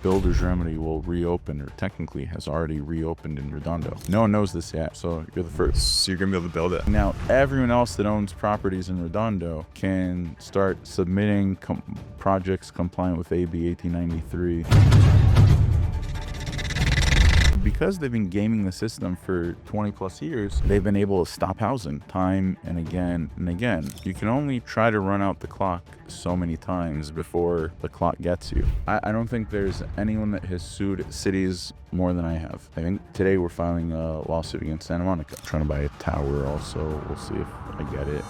Builder's Remedy will reopen, or technically has already reopened in Redondo. No one knows this yet, so you're the first. So you're gonna be able to build it. Now, everyone else that owns properties in Redondo can start submitting projects compliant with AB 1893. Because they've been gaming the system for 20 plus years, they've been able to stop housing time and again and again. You can only try to run out the clock so many times before the clock gets you. I don't think there's anyone that has sued cities more than I have. I think today we're filing a lawsuit against Santa Monica. I'm trying to buy a tower also. We'll see if I get it.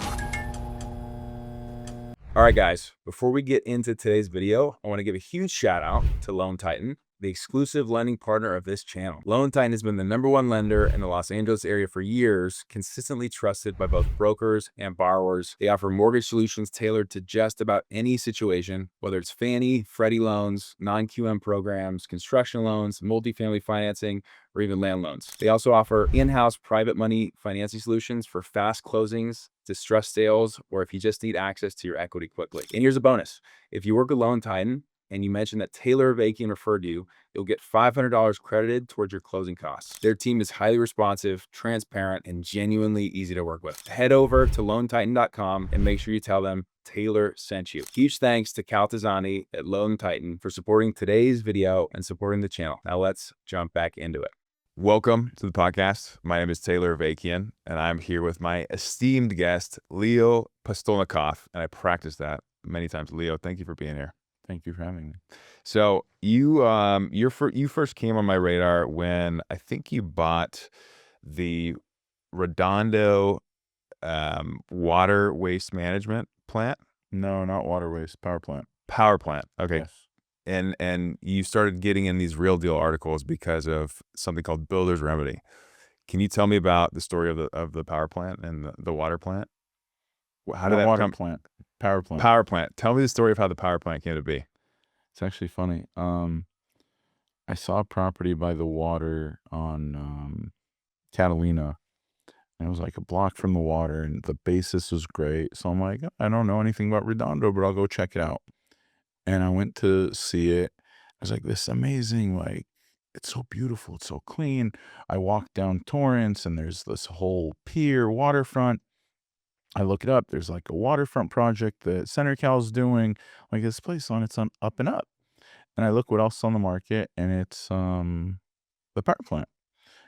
All right, guys, before we get into today's video, I want to give a huge shout out to Loan Titan, the exclusive lending partner of this channel. Loan Titan has been the #1 lender in the Los Angeles area for years, consistently trusted by both brokers and borrowers. They offer mortgage solutions tailored to just about any situation, whether it's Fannie, Freddie loans, non-QM programs, construction loans, multifamily financing, or even land loans. They also offer in-house private money financing solutions for fast closings, distressed sales, or if you just need access to your equity quickly. And here's a bonus. If you work with Loan Titan, and you mentioned that Taylor Avakian referred you, you'll get $500 credited towards your closing costs. Their team is highly responsive, transparent, and genuinely easy to work with. Head over to loantitan.com and make sure you tell them Taylor sent you. Huge thanks to Cal Tizani at Loan Titan for supporting today's video and supporting the channel. Now let's jump back into it. Welcome to the podcast. My name is Taylor Avakian, and I'm here with my esteemed guest, Leo Pustilnikov, and I practice that many times. Leo, thank you for being here. Thank you for having me. So you first came on my radar when I think you bought the Redondo water waste management plant. No, not water waste, power plant. Power plant. Okay. Yes. And you started getting in these Real Deal articles because of something called Builder's Remedy. Can you tell me about the story of the power plant and the water plant? How did that water plant? Power plant. Power plant. Tell me the story of how the power plant came to be. It's actually funny. I saw a property by the water on Catalina, and it was like a block from the water, and the basis was great. So I'm like, I don't know anything about Redondo, but I'll go check it out. And I went to see it. I was like, this is amazing. Like, it's so beautiful. It's so clean. I walked down Torrance, and there's this whole pier, waterfront. I look it up. There's like a waterfront project that CenterCal's doing. Like, this place it's on up and up. And I look what else is on the market, and it's the power plant.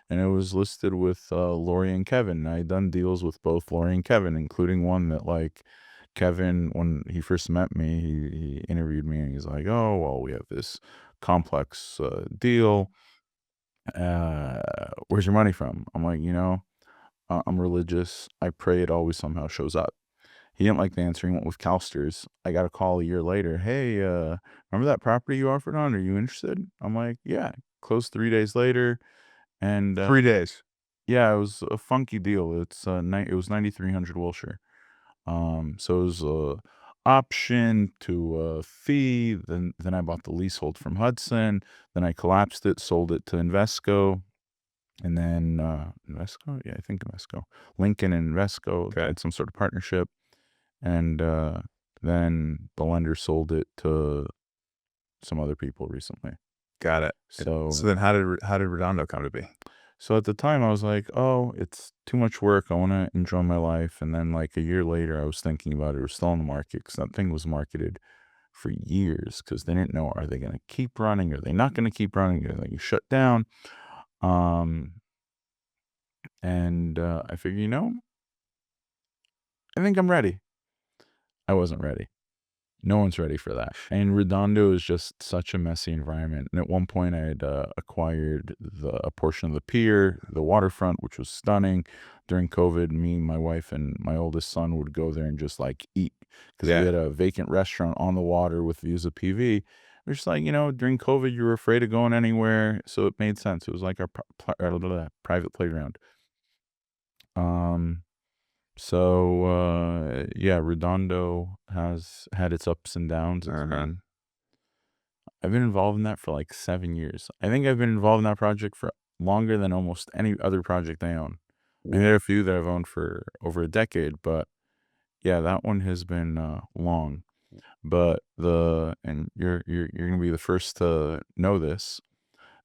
And it was listed with Lori and Kevin. I had done deals with both Lori and Kevin, including one that, like, Kevin, when he first met me, he interviewed me, and he's like, oh, well, we have this complex deal. Where's your money from? I'm like, I'm religious. I pray it always somehow shows up. He didn't like the answer. He went with CalSTRS. I got a call a year later. Hey, remember that property you offered on? Are you interested? I'm like, yeah. Closed 3 days later. And 3 days. Yeah, it was a funky deal. It was 9,300 Wilshire. So it was a option to a fee. Then I bought the leasehold from Hudson. Then I collapsed it, sold it to Invesco. And then Invesco? Yeah, I think Invesco. Lincoln and Invesco had some sort of partnership. And then the lender sold it to some other people recently. Got it. So then how did Redondo come to be? So at the time I was like, oh, it's too much work. I want to enjoy my life. And then like a year later, I was thinking about it. It was still on the market because that thing was marketed for years because they didn't know, are they going to keep running? Are they not going to keep running? Are they going to shut down? And I figured, I think I'm ready. I wasn't ready. No one's ready for that. And Redondo is just such a messy environment. And at one point I had acquired a portion of the pier, the waterfront, which was stunning. During COVID, me, my wife, and my oldest son would go there and just like eat. Because we had a vacant restaurant on the water with views of PV. We're just like, during COVID, you were afraid of going anywhere. So it made sense. It was like our private playground. So yeah, Redondo has had its ups and downs. I've been involved in that for like 7 years. I think I've been involved in that project for longer than almost any other project I own. I mean, there are a few that I've owned for over a decade, but yeah, that one has been long. But and you're gonna be the first to know this.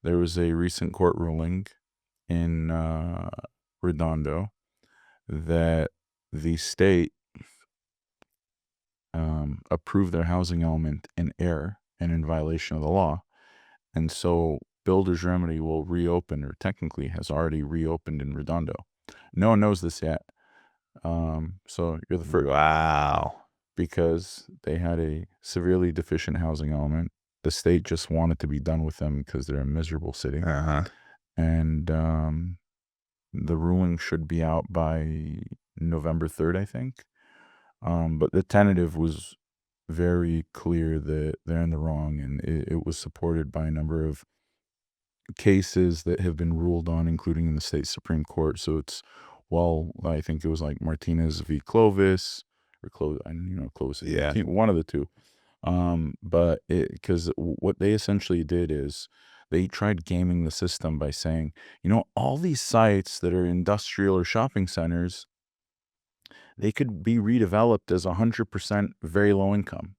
There was a recent court ruling in Redondo that the state approved their housing element in error and in violation of the law. And so Builder's Remedy will reopen, or technically has already reopened in Redondo. No one knows this yet. So you're the first. Wow. Because they had a severely deficient housing element. The state just wanted to be done with them because they're a miserable city. And the ruling should be out by November 3rd, I think. But the tentative was very clear that they're in the wrong, and it was supported by a number of cases that have been ruled on, including in the state Supreme Court. So it's, well, I think it was like Martinez v. Clovis, or Clovis, Yeah. one of the two. But because what they essentially did is they tried gaming the system by saying, all these sites that are industrial or shopping centers, they could be redeveloped as 100% very low income,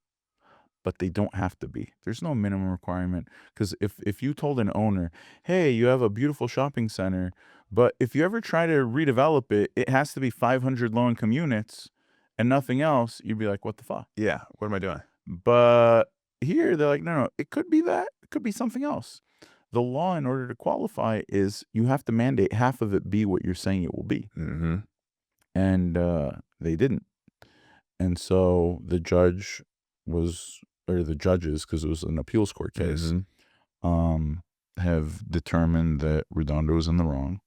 but they don't have to be. There's no minimum requirement, because if you told an owner, hey, you have a beautiful shopping center, but if you ever try to redevelop it, it has to be 500 low income units and nothing else, you'd be like, what the fuck? Yeah. What am I doing? But here they're like, no, it could be that. It could be something else. The law, in order to qualify, is you have to mandate half of it be what you're saying it will be. Mm-hmm. And they didn't. And so the judges, because it was an appeals court case, have determined that Redondo was in the wrong.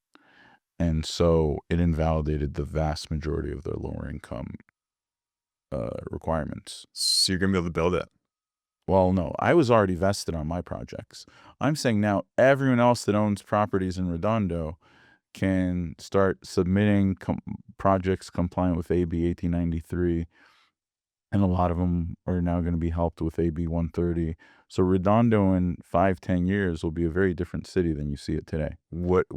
And so it invalidated the vast majority of their lower income requirements. So you're going to be able to build it? Well, no, I was already vested on my projects. I'm saying now everyone else that owns properties in Redondo can start submitting projects compliant with AB 1893. And a lot of them are now going to be helped with AB 130. So Redondo in 5-10 years will be a very different city than you see it today.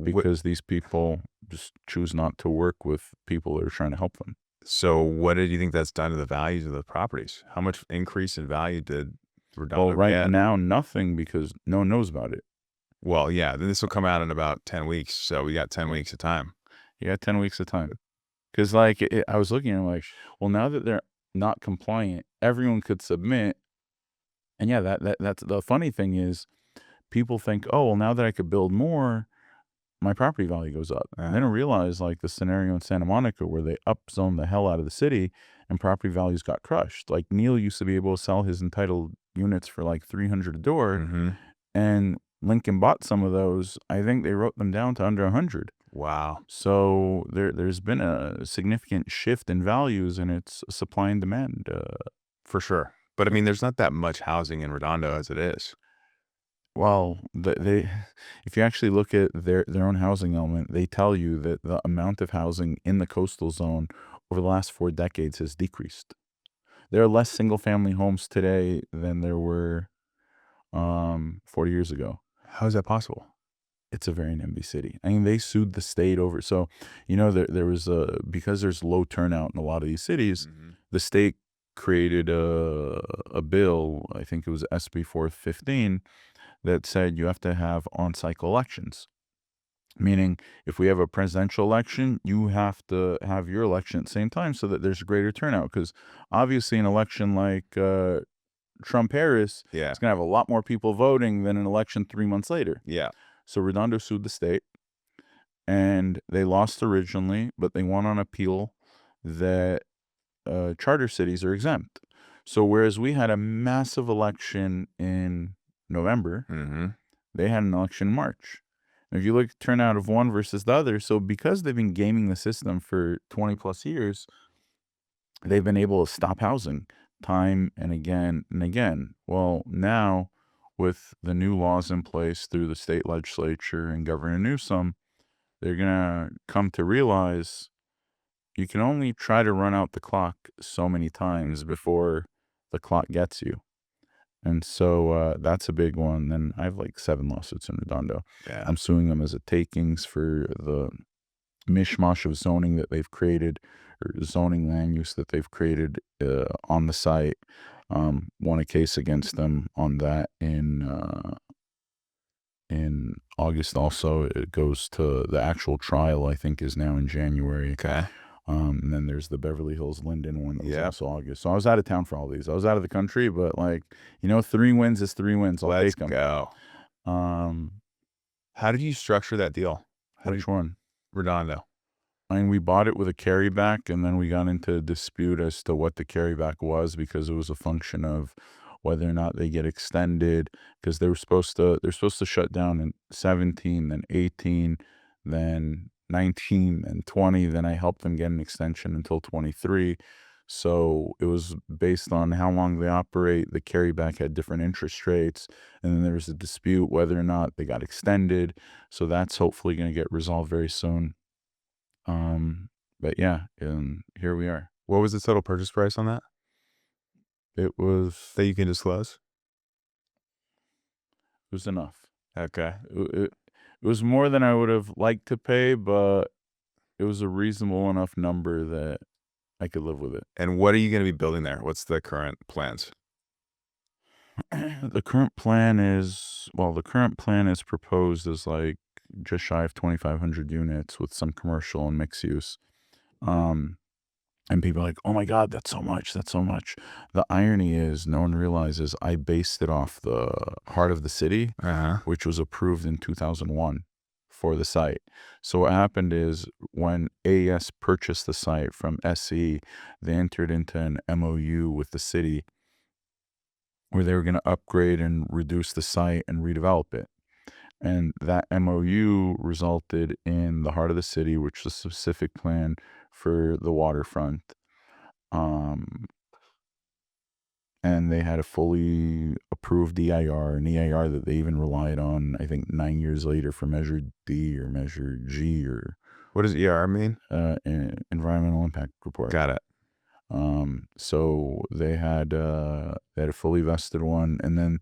Because these people just choose not to work with people that are trying to help them. So what did you think that's done to the values of the properties? How much increase in value did Redondo Well, right get? now, nothing, because no one knows about it. Well, yeah, then this will come out in about 10 weeks. So we got 10 weeks of time. You got 10 weeks of time. Because I was looking and I'm like, well, now that they're not compliant, everyone could submit. And yeah, that's the funny thing is, people think, oh, well, now that I could build more, my property value goes up. And they don't realize, like the scenario in Santa Monica where they upzoned the hell out of the city and property values got crushed. Like Neil used to be able to sell his entitled units for like $300 a door, and Lincoln bought some of those. I think they wrote them down to under 100. Wow. So there's been a significant shift in values, and it's supply and demand. For sure. But I mean, there's not that much housing in Redondo as it is. Well, if you actually look at their own housing element, they tell you that the amount of housing in the coastal zone over the last 4 decades has decreased. There are less single-family homes today than there were 40 years ago. How is that possible? It's a very NIMBY city. I mean, they sued the state over. So, there was because there's low turnout in a lot of these cities, the state created a bill, I think it was SB 415, that said you have to have on-cycle elections. Meaning, if we have a presidential election, you have to have your election at the same time so that there's a greater turnout. Because obviously an election like Trump-Harris is going to have a lot more people voting than an election 3 months later. Yeah. So Redondo sued the state, and they lost originally, but they won on appeal that charter cities are exempt. So whereas we had a massive election in November, they had an election in March. And if you look at turnout of one versus the other, so because they've been gaming the system for 20 plus years, they've been able to stop housing time and again and again. Well, now with the new laws in place through the state legislature and Governor Newsom, they're going to come to realize you can only try to run out the clock so many times before the clock gets you. And so that's a big one. Then I have like 7 lawsuits in Redondo. Yeah. I'm suing them as a takings for the mishmash of zoning that they've created, or zoning land use that they've created on the site. won a case against them on that in August. Also, it goes to the actual trial, I think, is now in January. Okay. And then there's the Beverly Hills Linden one that was Yep. also August. So I was out of town for all these. I was out of the country, but like, 3 wins is 3 wins. I'll Let's take them. go. How did you structure that deal? Which one? Redondo. I mean, we bought it with a carryback, and then we got into a dispute as to what the carryback was, because it was a function of whether or not they get extended, because they're supposed to shut down in 17, then 18, then 19, and 20. Then I helped them get an extension until 23. So it was based on how long they operate. The carryback had different interest rates, and then there was a dispute whether or not they got extended. So that's hopefully going to get resolved very soon. But yeah, and here we are. What was the total purchase price on that It was that you can disclose? enough. Okay. It was more than I would have liked to pay, but it was a reasonable enough number that I could live with it. And what are you going to be building there? What's the current plans? The current plan is proposed as like just shy of 2,500 units with some commercial and mixed use. And people are like, oh my God, that's so much. That's so much. The irony is no one realizes I based it off the heart of the city, which was approved in 2001 for the site. So what happened is when AES purchased the site from SE, they entered into an MOU with the city where they were going to upgrade and reduce the site and redevelop it. And that MOU resulted in the heart of the city, which was a specific plan for the waterfront. And they had a fully approved EIR, an EIR that they even relied on, I think, 9 years later for Measure D or Measure G, or what does EIR mean? Environmental Impact Report. Got it. So they had a fully vested one, and then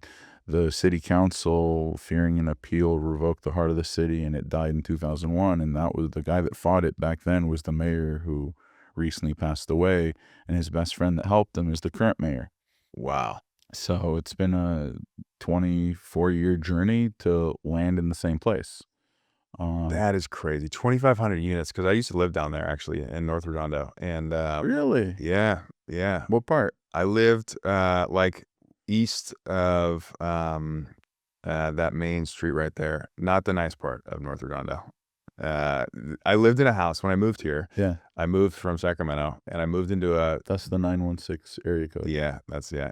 the city council, fearing an appeal, revoked the heart of the city, and it died in 2001. And that was the guy that fought it back then was the mayor who recently passed away, and his best friend that helped him is the current mayor. Wow. So it's been a 24-year journey to land in the same place. That is crazy. 2,500 units, because I used to live down there actually in North Redondo. And Really? Yeah. What part? I lived like east of that main street right there. Not the nice part of North Redondo. I lived in a house when I moved here. Yeah. I moved from Sacramento, and I moved into That's the 916 area code. Yeah,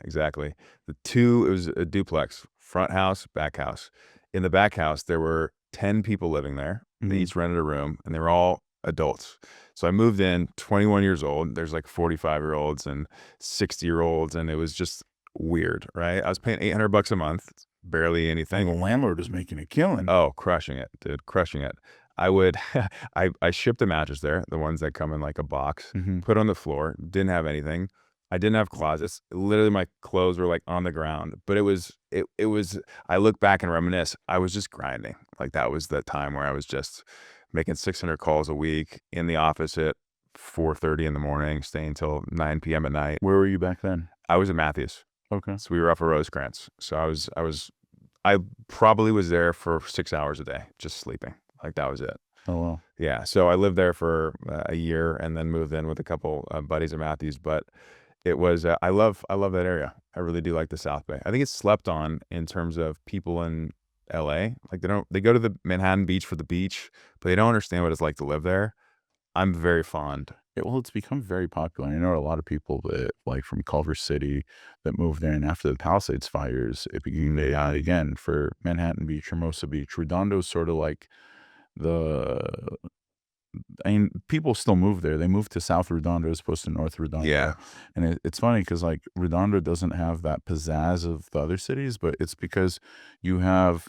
exactly. It was a duplex, front house, back house. In the back house, there were 10 people living there. They each rented a room, and they were all adults. So I moved in, 21 years old. There's like 45-year-olds and 60-year-olds, and it was just weird, right? I was paying $800 a month, barely anything. And the landlord was making a killing. Oh, crushing it, dude, crushing it. I would, I shipped a mattress there, the ones that come in like a box, put on the floor, didn't have anything. I didn't have closets. Literally my clothes were like on the ground, but it was, I look back and reminisce, I was just grinding. Like that was the time where I was just making 600 calls a week in the office at 4:30 in the morning, staying till 9 p.m. at night. Where were you back then? I was at Matthews. Okay. So we were up at Rosecrans. So I probably was there for 6 hours a day, just sleeping. Like that was it. Oh, wow. Yeah. So I lived there for a year and then moved in with a couple buddies at Matthews. But it was, I love that area. I really do like the South Bay. I think it's slept on in terms of people in LA. Like they go to the Manhattan Beach for the beach, but they don't understand what it's like to live there. I'm very fond. Well, it's become very popular. I know a lot of people that like from Culver City that moved there, and after the Palisades fires, it became again for Manhattan Beach, Hermosa Beach. Redondo's sort of like people still move there. They move to South Redondo as opposed to North Redondo. Yeah. And it's funny because like Redondo doesn't have that pizzazz of the other cities, but it's because you have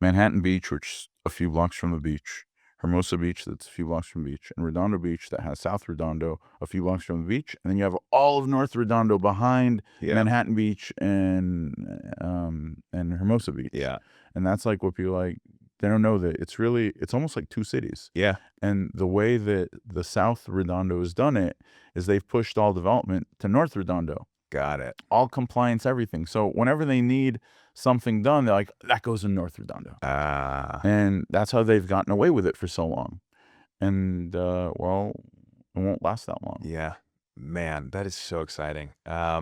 Manhattan Beach, which is a few blocks from the beach, Hermosa Beach, that's a few blocks from the beach, and Redondo Beach that has South Redondo a few blocks from the beach, and then you have all of North Redondo behind Manhattan Beach and Hermosa Beach. Yeah. And that's like what people like. They don't know that it's almost like two cities. Yeah. And the way that the South Redondo has done it is they've pushed all development to North Redondo. Got it. all compliance, everything. So whenever they need something done, they're like, that goes in North Redondo. And that's how they've gotten away with it for so long. And, well, it won't last that long. Yeah, man, that is so exciting. I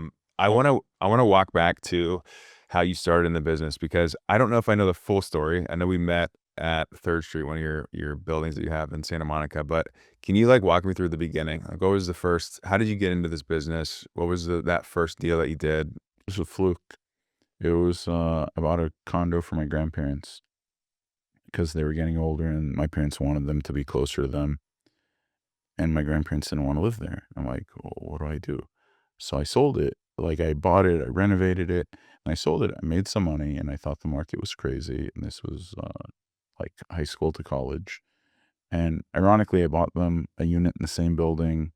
want to walk back to how you started in the business, because I don't know if I know the full story. I know we met at 3rd Street, one of your buildings that you have in Santa Monica, but can you like walk me through the beginning? Like, what was the first, how did you get into this business? What was that first deal that you did? It was a fluke. It was, I bought a condo for my grandparents because they were getting older and my parents wanted them to be closer to them. And my grandparents didn't want to live there. I'm like, well, what do I do? So I sold it. Like, I bought it, I renovated it, and I sold it. I made some money, and I thought the market was crazy. And this was like high school to college. And ironically, I bought them a unit in the same building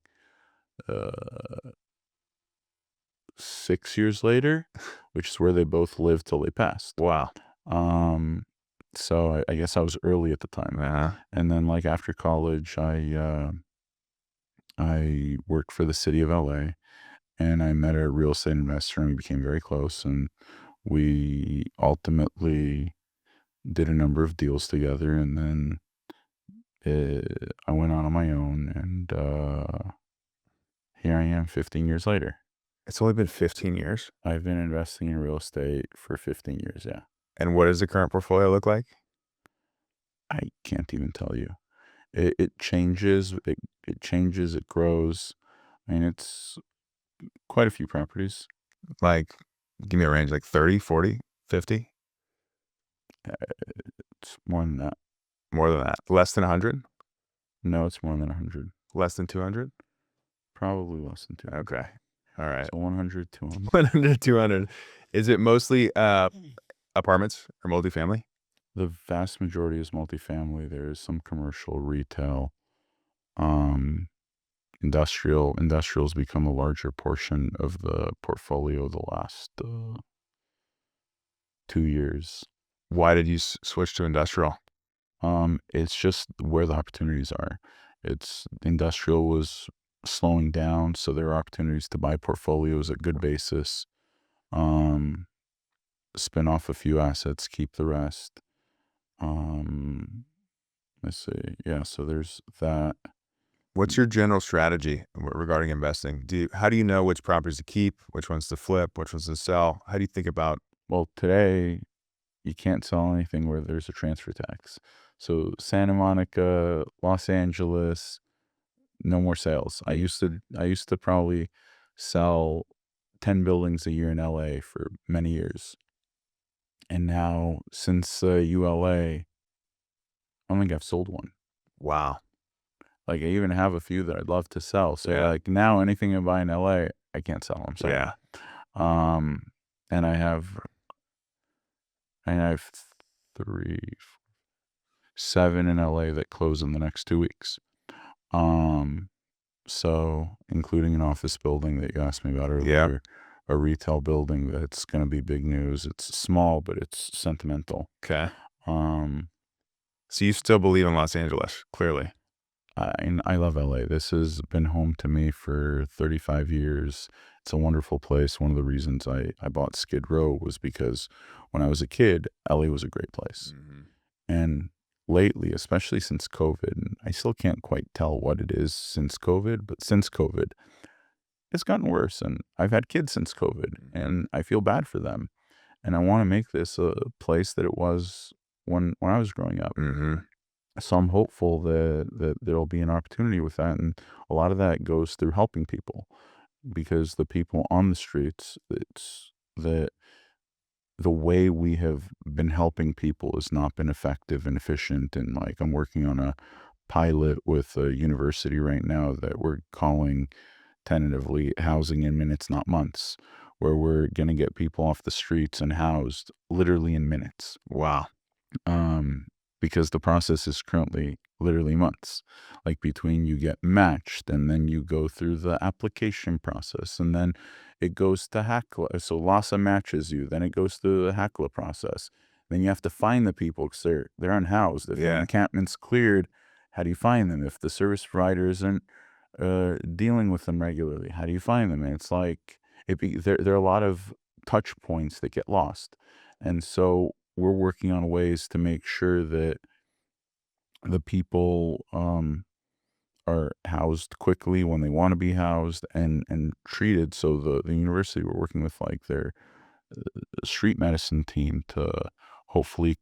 6 years later, which is where they both lived till they passed. Wow. So I guess I was early at the time. And then, like, after college, I worked for the city of LA, and I met a real estate investor, and we became very close. And we ultimately did a number of deals together. And then I went on my own, and here I am 15 years later. It's only been 15 years. I've been investing in real estate for 15 years, yeah. And what does the current portfolio look like? I can't even tell you. It changes. It changes. It grows. I mean, it's quite a few properties. Like, give me a range, like 30, 40, 50? It's more than that. More than that? Less than 100? No, it's more than 100. Less than 200? Probably less than 200. Okay. All right. So 100, 200. 100, 200. Is it mostly apartments or multifamily? The vast majority is multifamily. There is some commercial, retail, industrial. Industrial's become a larger portion of the portfolio the last 2 years. Why did you switch to industrial? It's just where the opportunities are. It's industrial was slowing down, so there are opportunities to buy portfolios at good basis, spin off a few assets, keep the rest. Let's see. Yeah, so there's that. What's your general strategy regarding investing? How do you know which properties to keep, which ones to flip, which ones to sell? How do you think about? Well, today you can't sell anything where there's a transfer tax. So Santa Monica, Los Angeles, no more sales. I used to probably sell 10 buildings a year in LA for many years. And now, since ULA, I don't think I've sold one. Wow. Like, I even have a few that I'd love to sell. So Yeah. like now, anything I buy in LA, I can't sell. I'm sorry. Yeah. And I have 7 in LA that close in the next 2 weeks. So including an office building that you asked me about earlier, a retail building that's going to be big news. It's small, but it's sentimental. Okay. So you still believe in Los Angeles, clearly. I love LA. This has been home to me for 35 years. It's a wonderful place. One of the reasons I bought Skid Row was because when I was a kid, LA was a great place. Mm-hmm. And lately, especially since COVID, and I still can't quite tell what it is since COVID, but since COVID, it's gotten worse. And I've had kids since COVID, and I feel bad for them. And I want to make this a place that it was when I was growing up. Mm-hmm. So I'm hopeful that there'll be an opportunity with that. And a lot of that goes through helping people, because the people on the streets, it's the way we have been helping people has not been effective and efficient. And like, I'm working on a pilot with a university right now that we're calling tentatively housing in minutes, not months, where we're going to get people off the streets and housed literally in minutes. Wow. Because the process is currently literally months, like between you get matched and then you go through the application process, and then it goes to HACLA. So LASA matches you, then it goes through the HACLA process. Then you have to find the people because they're unhoused. If the encampment's cleared, how do you find them? If the service provider isn't dealing with them regularly, how do you find them? And it's like, there are a lot of touch points that get lost. And so we're working on ways to make sure that the people are housed quickly when they want to be housed, and treated. So the university, we're working with like their street medicine team to hopefully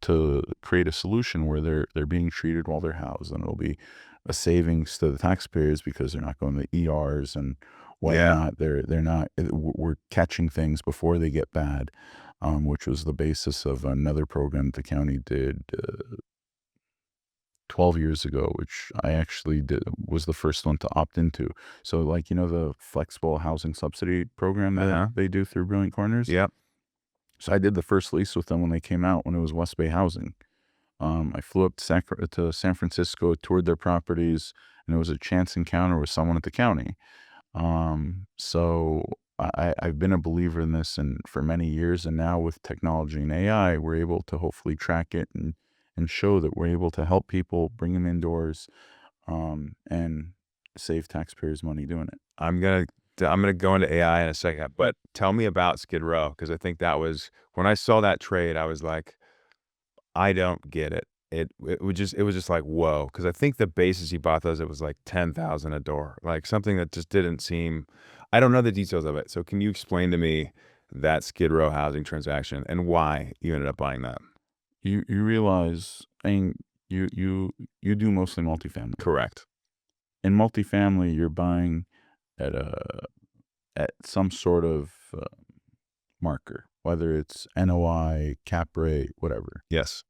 to create a solution where they're being treated while they're housed, and it'll be a savings to the taxpayers because they're not going to ERs and whatnot. They're not. We're catching things before they get bad, which was the basis of another program the county did 12 years ago, which I actually was the first one to opt into. So, like, the flexible housing subsidy program that they do through Brilliant Corners. Yep. So I did the first lease with them when they came out, when it was West Bay Housing. I flew up to San Francisco, toured their properties, and it was a chance encounter with someone at the county. So I've been a believer in this and for many years, and now with technology and AI, we're able to hopefully track it and show that we're able to help people, bring them indoors, and save taxpayers money doing it. I'm gonna go into AI in a second, but tell me about Skid Row, because I think that was when I saw that trade, I was like, I don't get it. It was just like, whoa, because I think the basis he bought those, it was like 10,000 a door, like something that just didn't seem. I don't know the details of it, so can you explain to me that Skid Row housing transaction and why you ended up buying that? You realize, and you do mostly multifamily. Correct. In multifamily, you're buying at some sort of marker, whether it's NOI, cap rate, whatever. Yes.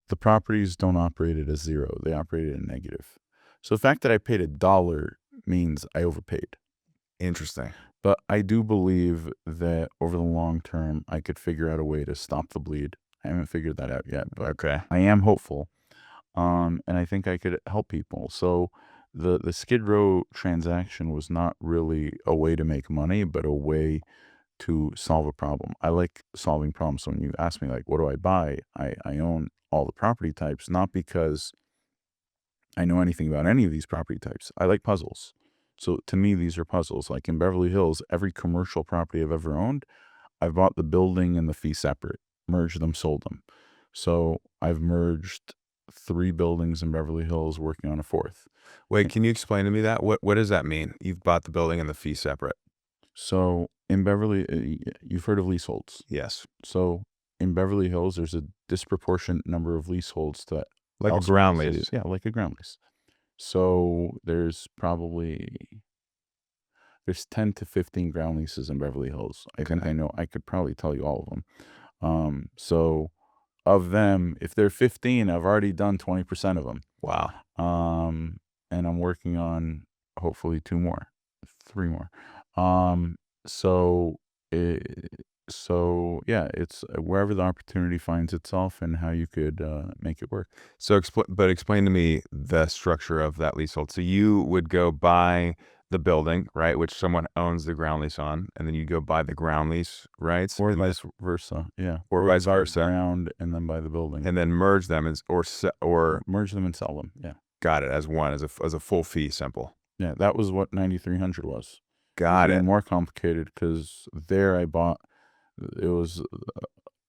The properties don't operate at a zero; they operate at a negative. So the fact that I paid $1 means I overpaid. Interesting. But I do believe that over the long term, I could figure out a way to stop the bleed. I haven't figured that out yet, but Okay. I am hopeful. And I think I could help people. So the Skid Row transaction was not really a way to make money, but a way to solve a problem. I like solving problems. So when you ask me, like, what do I buy? I own all the property types, not because I know anything about any of these property types. I like puzzles. So to me, these are puzzles. Like in Beverly Hills, every commercial property I've ever owned, I've bought the building and the fee separate, merged them, sold them. So I've merged 3 buildings in Beverly Hills, working on a 4th. Wait, can you explain to me that? What does that mean? You've bought the building and the fee separate. So in Beverly, you've heard of leaseholds. Yes. So in Beverly Hills, there's a disproportionate number of leaseholds to Like a elsewhere in ground the city. lease. Yeah, like a ground lease. So there's 10 to 15 ground leases in Beverly Hills. I think I could probably tell you all of them. So of them, if they're 15, I've already done 20% of them. Wow. And I'm working on hopefully 3 more. So yeah, it's wherever the opportunity finds itself and how you could make it work. So explain to me the structure of that leasehold. So you would go buy the building, right, which someone owns the ground lease on, and then you go buy the ground lease rights, Or vice versa, yeah. or vice versa, ground and then buy the building, and then merge them or merge them and sell them. Yeah, got it, as one, as a full fee simple. yeah. That was what 9300 was. Got it. More complicated because there I bought. It was an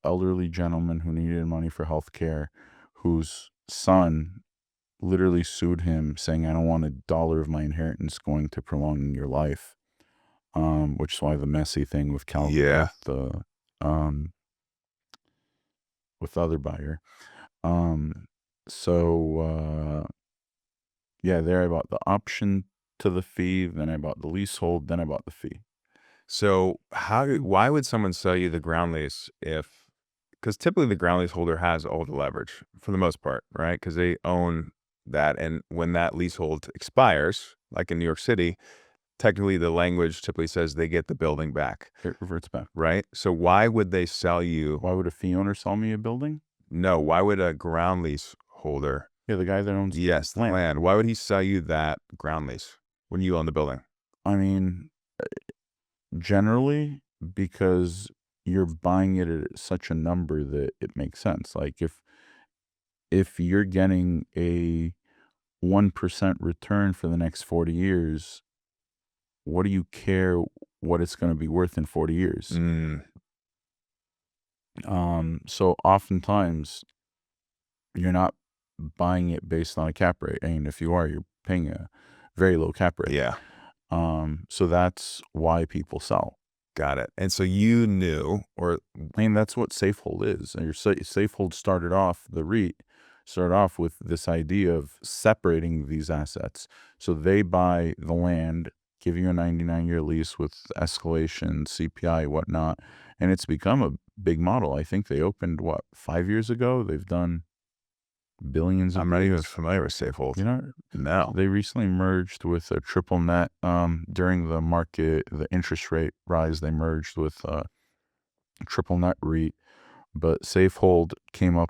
elderly gentleman who needed money for health care, whose son literally sued him, saying, "I don't want $1 of my inheritance going to prolonging your life." Which is why the messy thing with Yeah. with the other buyer. So yeah, there I bought the option to the fee, then I bought the leasehold, then I bought the fee. So why would someone sell you the ground lease because typically the ground lease holder has all the leverage for the most part, right? Because they own that. And when that leasehold expires, like in New York City, technically the language typically says they get the building back. It reverts back. Right? So why would they sell you? Why would a fee owner sell me a building? No, why would a ground lease holder? Yeah, the guy that owns the land. Why would he sell you that ground lease when you own the building? I mean, generally because you're buying it at such a number that it makes sense. Like if you're getting a 1% return for the next 40 years, what do you care what it's going to be worth in 40 years? So oftentimes you're not buying it based on a cap rate. And if you are, you're paying a very low cap rate. Yeah. So that's why people sell. Got it. And so you knew, or I mean, that's what Safehold is. And your Safehold started off, the REIT started off with this idea of separating these assets. So they buy the land, give you a 99-year lease with escalation, CPI, whatnot. And it's become a big model. I think they opened, 5 years ago? They've done billions of I'm not even deals. familiar with Safehold. You know, No. they recently merged with a triple net. During the interest rate rise, they merged with triple net REIT, but Safehold came up,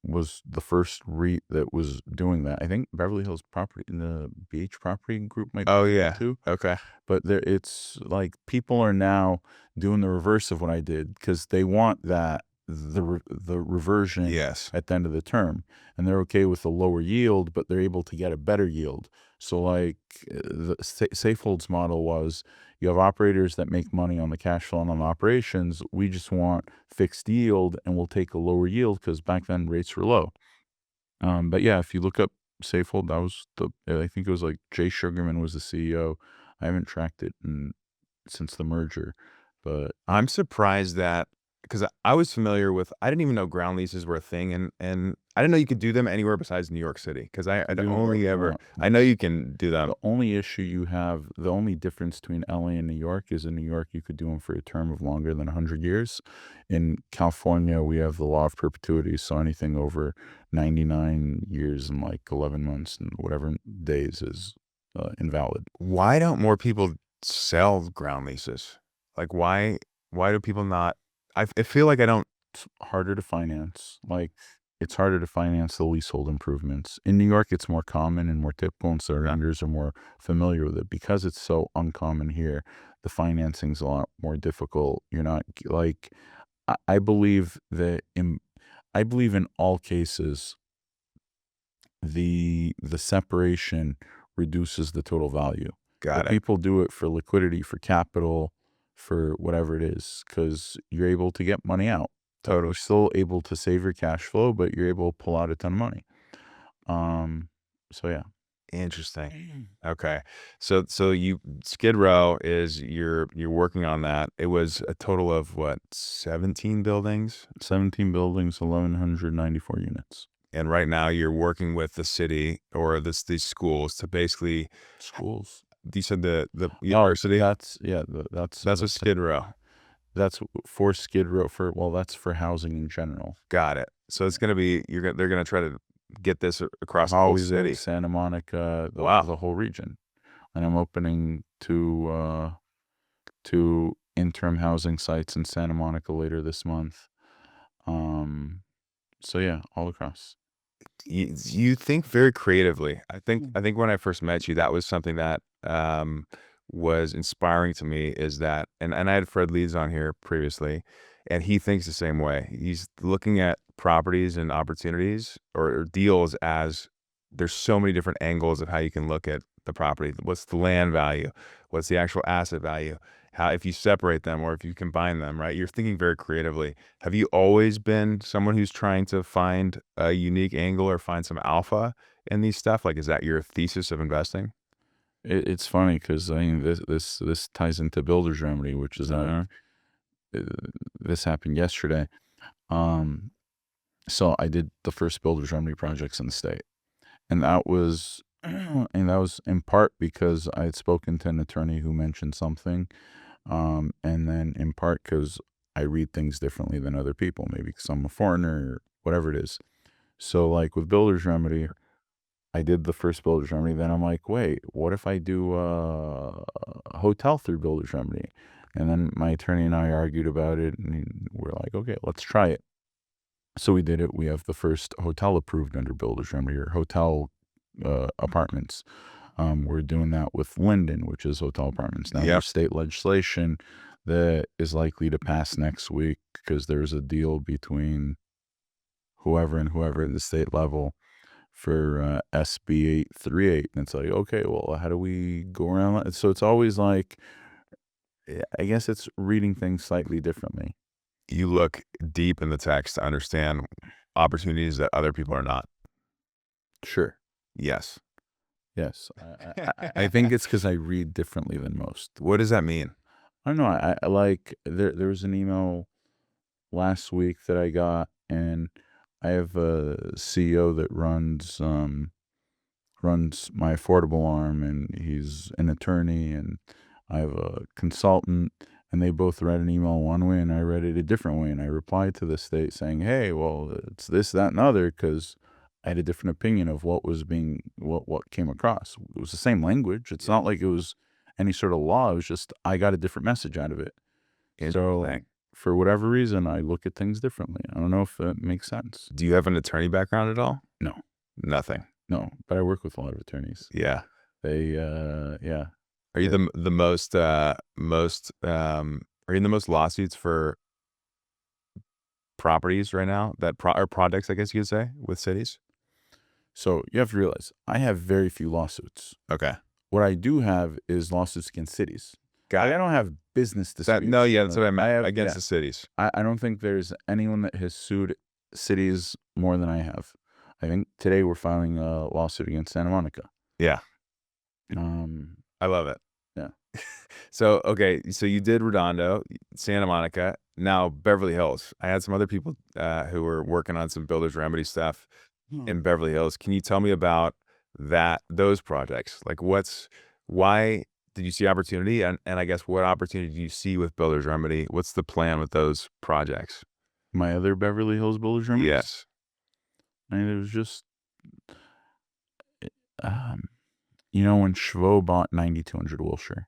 was the first REIT that was doing that. I think Beverly Hills Property, in the BH Property Group, might Oh, be yeah. too. Okay. But it's like people are now doing the reverse of what I did, because they want the reversion Yes. at the end of the term, and they're okay with the lower yield, but they're able to get a better yield. So like the Safehold's model was, you have operators that make money on the cash flow and on the operations. We just want fixed yield, and we'll take a lower yield because back then rates were low. But yeah, if you look up Safehold, that was I think it was like Jay Sugarman was the CEO. I haven't tracked it since the merger, but I'm surprised that, because I was familiar with, I didn't even know ground leases were a thing, and I didn't know you could do them anywhere besides New York City, because I'd do 'em wherever only you ever, want. I know you can do them. The only issue you have, the only difference between LA and New York is, in New York, you could do them for a term of longer than 100 years. In California, we have the law of perpetuity. So anything over 99 years and like 11 months and whatever days is invalid. Why don't more people sell ground leases? Like, why do people not? I feel like I don't. It's harder to finance. Like, it's harder to finance the leasehold improvements. In New York, it's more common and more typical, and so lenders are more familiar with it. Because it's so uncommon here, the financing's a lot more difficult. You're not like, I believe that I believe in all cases, the separation reduces the total value. Got But it. people do it for liquidity, for capital, for whatever it is, because you're able to get money out. Totally. You're still able to save your cash flow, but you're able to pull out a ton of money. So yeah. Interesting. Okay. So you, Skid Row is, you're working on that. It was a total of what, 17 buildings? 17 buildings, 1,194 units. And right now you're working with the city or these schools to basically, Schools. you said the university? That's That's a Skid Row. That's for Skid Row, that's for housing in general. Got it. So it's going to be, they're going to try to get this across the whole Hollywood, city. Santa Monica, Wow. the whole region. And I'm opening two interim housing sites in Santa Monica later this month. So yeah, all across. You think very creatively. I think when I first met you, that was something that was inspiring to me, is that, and I had Fred Leeds on here previously, and he thinks the same way. He's looking at properties and opportunities or deals as, there's so many different angles of how you can look at the property. What's the land value? What's the actual asset value? How, if you separate them or if you combine them, right? You're thinking very creatively. Have you always been someone who's trying to find a unique angle or find some alpha in these stuff? Like, is that your thesis of investing? It's funny because, I mean, this ties into builder's remedy, which is this happened yesterday. So I did the first builder's remedy projects in the state, and that was in part because I had spoken to an attorney who mentioned something, and then in part because I read things differently than other people, maybe because I'm a foreigner or whatever it is. So like with builder's remedy, I did the first builder's remedy. Then I'm like, wait, what if I do a hotel through builder's remedy? And then my attorney and I argued about it, and we're like, okay, let's try it. So we did it. We have the first hotel approved under builder's remedy, or hotel apartments. We're doing that with Linden, which is hotel apartments. Now there's state legislation that is likely to pass next week, because there's a deal between whoever and whoever at the state level for SB 838, and it's like, okay, well, how do we go around that? So it's always like, I guess it's reading things slightly differently. You look deep in the text to understand opportunities that other people are not. Sure. Yes. Yes. I think it's because I read differently than most. What does that mean? I don't know. I like there was an email last week that I got, and I have a CEO that runs my affordable arm, and he's an attorney, and I have a consultant, and they both read an email one way and I read it a different way, and I replied to the state saying, hey, well, it's this, that, and other, because I had a different opinion of what was being what came across. It was the same language. It's not like it was any sort of law. It was just I got a different message out of it. So Interesting. for whatever reason, I look at things differently. I don't know if that makes sense. Do you have an attorney background at all? No. Nothing. No, but I work with a lot of attorneys. Yeah. They, yeah. Are you the most are you in the most lawsuits for properties right now or projects, I guess you could say, with cities? So you have to realize I have very few lawsuits. Okay. What I do have is lawsuits against cities. Got I it. don't have business disputes. No, yeah, that's what I meant. have Against the cities. I don't think there's anyone that has sued cities more than I have. I think today we're filing a lawsuit against Santa Monica. Yeah. I love it. Yeah. So, okay, so you did Redondo, Santa Monica, now Beverly Hills. I had some other people who were working on some builder's remedy stuff in Beverly Hills. Can you tell me about those projects? Like why did you see opportunity? And I guess what opportunity do you see with builder's remedy? What's the plan with those projects? My other Beverly Hills builders remedies? Yes. I mean, it was just, when Schvo bought 9200 Wilshire,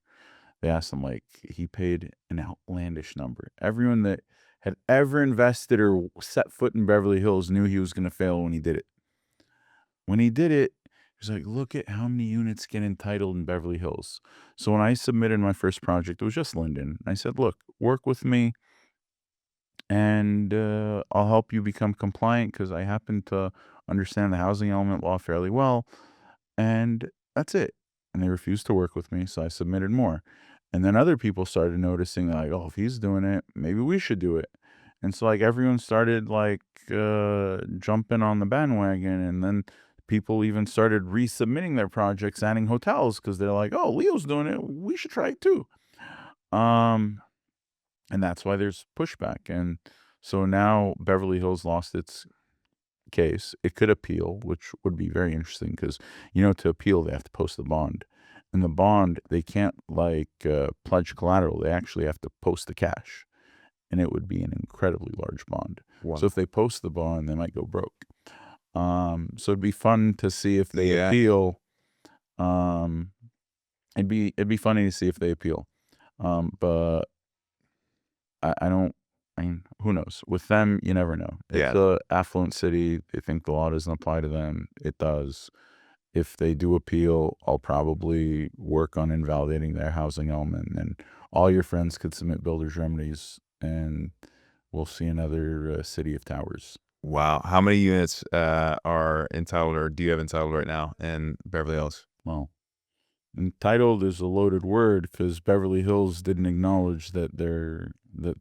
they asked him, like, he paid an outlandish number. Everyone that had ever invested or set foot in Beverly Hills knew he was going to fail when he did it. When he did it, he was like, look at how many units get entitled in Beverly Hills. So when I submitted my first project, it was just Linden. I said, look, work with me, and I'll help you become compliant because I happen to understand the housing element law fairly well. And that's it. And they refused to work with me, so I submitted more. And then other people started noticing that, like, oh, if he's doing it, maybe we should do it. And so, like, everyone started, like, jumping on the bandwagon. And then people even started resubmitting their projects, adding hotels, because they're like, oh, Leo's doing it, we should try it too. And that's why there's pushback. And so now Beverly Hills lost its case. It could appeal, which would be very interesting because, to appeal, they have to post the bond. And the bond, they can't, pledge collateral. They actually have to post the cash. And it would be an incredibly large bond. Wow. So if they post the bond, they might go broke. So it'd be fun to see if they appeal. It'd be funny to see if they appeal. But I mean, who knows? With them, you never know. It's an affluent city. They think the law doesn't apply to them. It does. If they do appeal, I'll probably work on invalidating their housing element, and all your friends could submit builder's remedies, and we'll see another city of towers. Wow. How many units are entitled, or do you have entitled right now in Beverly Hills? Well, entitled is a loaded word because Beverly Hills didn't acknowledge that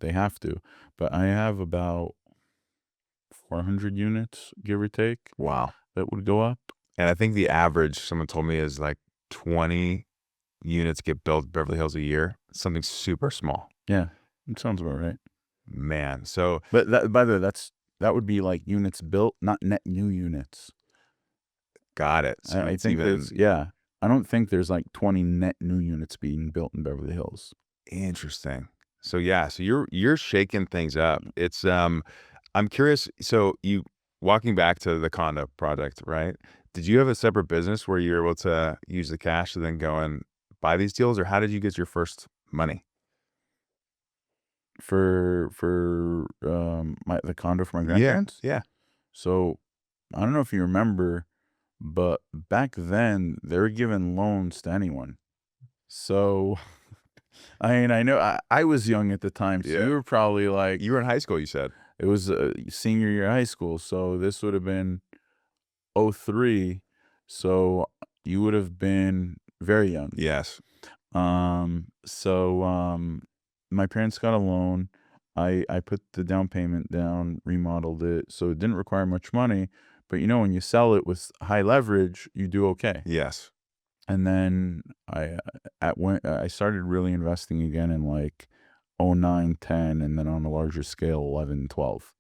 they have to. But I have about 400 units, give or take. Wow. That would go up. And I think the average, someone told me, is like 20 units get built in Beverly Hills a year. Something super small. Yeah, it sounds about right. Man, so... But by the way, that would be like units built, not net new units. Got it. So I think I don't think there's like 20 net new units being built in Beverly Hills. Interesting. So so you're shaking things up. It's I'm curious. So you walking back to the condo project, right? Did you have a separate business where you're able to use the cash to then go and buy these deals, or how did you get your first money? For the condo for my grandparents? Yeah. So I don't know if you remember, but back then they were giving loans to anyone. So I mean, I know I was young at the time, so you were probably like... You were in high school, you said. It was senior year of high school, so this would have been '03, so you would have been very young. Yes. So my parents got a loan. I put the down payment down, remodeled it, so it didn't require much money. But when you sell it with high leverage, you do okay. Yes. And then I started really investing again in like 09, 10, and then on a larger scale 11, 12.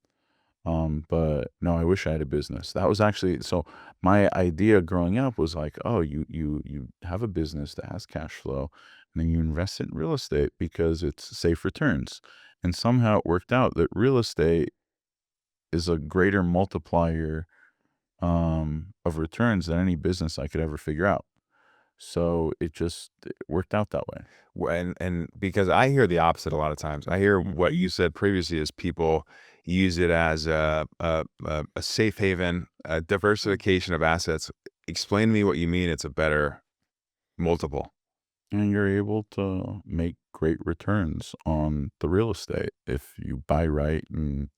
But no, I wish I had a business. That was actually so my idea growing up was like, oh, you have a business that has cash flow, and then you invest it in real estate because it's safe returns. And somehow it worked out that real estate is a greater multiplier of returns than any business I could ever figure out. So it worked out that way. And because I hear the opposite a lot of times. I hear what you said previously is people use it as a safe haven, a diversification of assets. Explain to me what you mean. It's a better multiple. And you're able to make great returns on the real estate if you buy right and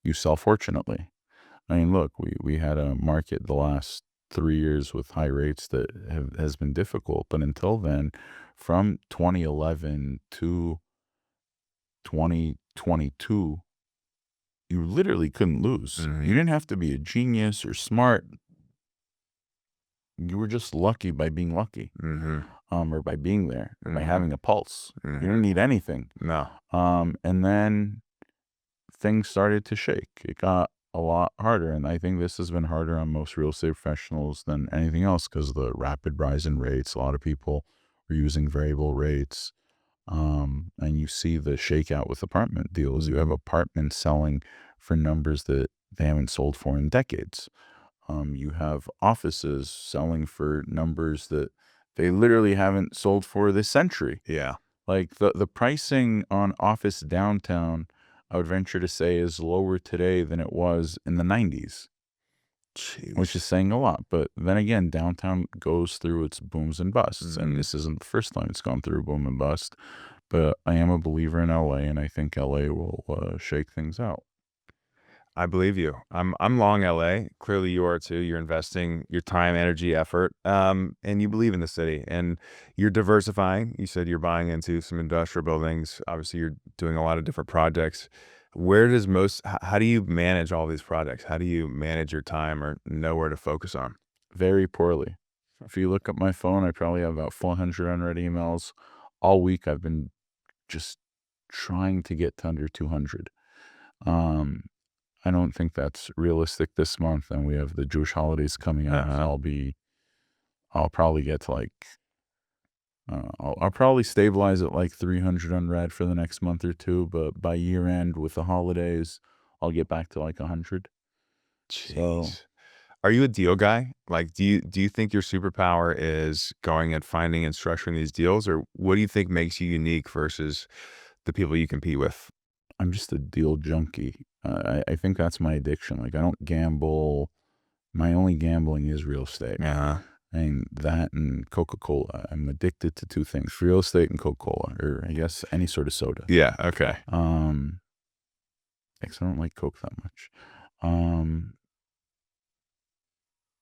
you sell fortunately. I mean, look, we had a market the last 3 years with high rates that has been difficult, but until then, from 2011 to 2022, you literally couldn't lose. Mhm. You didn't have to be a genius or smart. You were just lucky by being lucky, Mhm. or by being there, by Mhm. having a pulse. You Mhm. didn't need anything. No. And then things started to shake. It got a lot harder, and I think this has been harder on most real estate professionals than anything else because of the rapid rise in rates. A lot of people are using variable rates, and you see the shakeout with apartment deals. You have apartments selling for numbers that they haven't sold for in decades. You have offices selling for numbers that they literally haven't sold for this century. Yeah. Like the pricing on office downtown, I would venture to say, is lower today than it was in the 90s, which is Jeez. saying a lot. But then again, downtown goes through its booms and busts, and this isn't the first time it's gone through a boom and bust. But I am a believer in LA, and I think LA will shake things out. I believe you. I'm long LA. Clearly you are too. You're investing your time, energy, effort, and you believe in the city and you're diversifying. You said you're buying into some industrial buildings. Obviously you're doing a lot of different projects. Where does how do you manage all these projects? How do you manage your time or know where to focus on? Very poorly. If you look at my phone, I probably have about 400 unread emails. All week I've been just trying to get to under 200. Um, I don't think that's realistic this month, and we have the Jewish holidays coming up. So Uh-huh. I'll probably get to like, I'll probably stabilize at like 300 unread for the next month or two. But by year end with the holidays, I'll get back to like 100. So Jeez. Are you a deal guy? Like, do you think your superpower is going and finding and structuring these deals, or what do you think makes you unique versus the people you compete with? I'm just a deal junkie. I think that's my addiction. Like I don't gamble. My only gambling is real estate. Uh-huh. And that and Coca-Cola. I'm addicted to two things: real estate and Coca-Cola, or I guess any sort of soda. Yeah. Okay. Because I don't like Coke that much.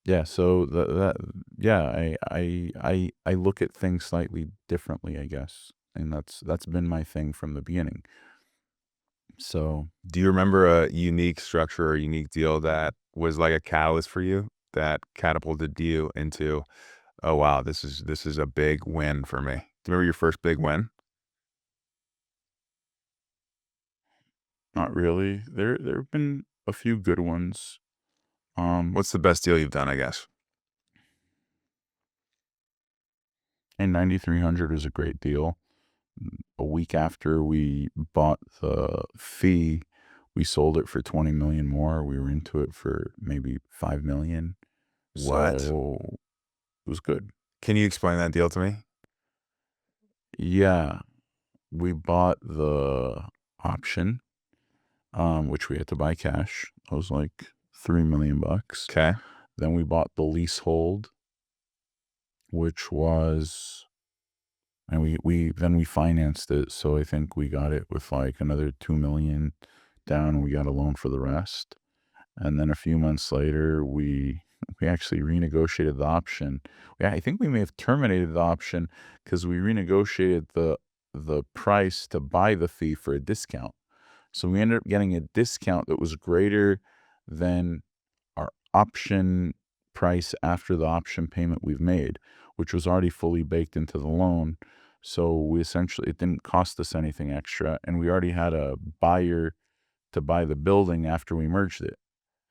Yeah. So yeah, I look at things slightly differently, I guess, and that's been my thing from the beginning. So Do you remember a unique structure or unique deal that was like a catalyst for you that catapulted you into, oh wow, this is a big win for me? Do you remember your first big win? not really. There have been a few good ones. What's the best deal you've done, I guess? And 9300 is a great deal. A week after we bought the fee, we sold it for 20 million more. We were into it for maybe 5 million. What? So it was good. Can you explain that deal to me? Yeah, we bought the option, which we had to buy cash. It was like 3 million bucks. Okay. Then we bought the leasehold, which was, and we financed it. So I think we got it with like another 2 million down, and we got a loan for the rest. And then a few months later, we we actually renegotiated the option. I think we may have terminated the option because we renegotiated the price to buy the fee for a discount. So we ended up getting a discount that was greater than our option price after the option payment we've made, which was already fully baked into the loan. So we essentially, it didn't cost us anything extra, and we already had a buyer to buy the building after we merged it.